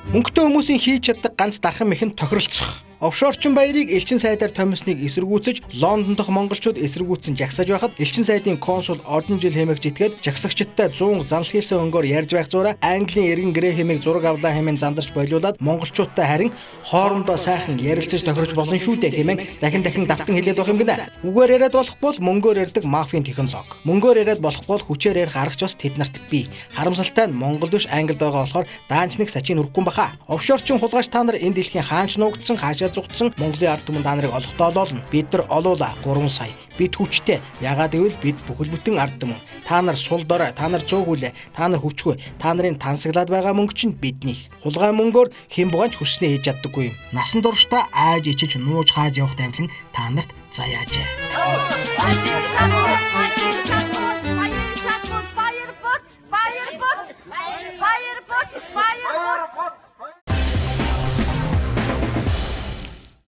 Мөнгөтэй хүмүүсийн хийж чаддаг ганц дархан мэхэн тохиролцох. Офшорчин баярыг элчин сайдаар томьёсныг эсэргүүцэж Лондон дахь монголчууд эсэргүүцэн жагсаж байхад элчин сайдын консул ордон жил хэмээх житгээд жагсагчдтай 100 занл хийсэн өнгөөр ярьж байх зураа Английн эргэн гэрээ хэмээх зураг авлаа хэмээн зандарч болиулаад монголчуудтай харин хоорондоо сайхан ярилцаж тохирч болно шүү дээ хэмээн дахин давтан хэлээд байх юм гинэ. Үгээр яриад болох бол мөнгөөр ярьдаг мафийн технологи. Мөнгөөр яриад болох бол хүчээр ярих аргач бас тэднэрт бий. Харамсалтай нь Монгол биш Англид байгаа болохоор даанч нэг сачийн үргэхгүй баха. Офшорчин хулгайч та нар энэ дэлхийн хаанч нуугдсан хаашаа зугтсан Монголын ард түмэн та нарыг олохдоо олоолно. Бид нар олоола 3 сая. Бид хүчтэй. Ягаад гэвэл бид бүхэл бүтэн ард түмэн. Та нар сул дорой, та нар цөөхүлээ, та нар хүчгүй. Та нарын тансаглаад байгаа мөнгө чинь бидний. Хулгай мөнгөөр хэн бугаанч хүснээ хийж чаддаггүй юм. Насан туршдаа ааж ичиж нууж хааж явах тавилан та нарт заяажээ.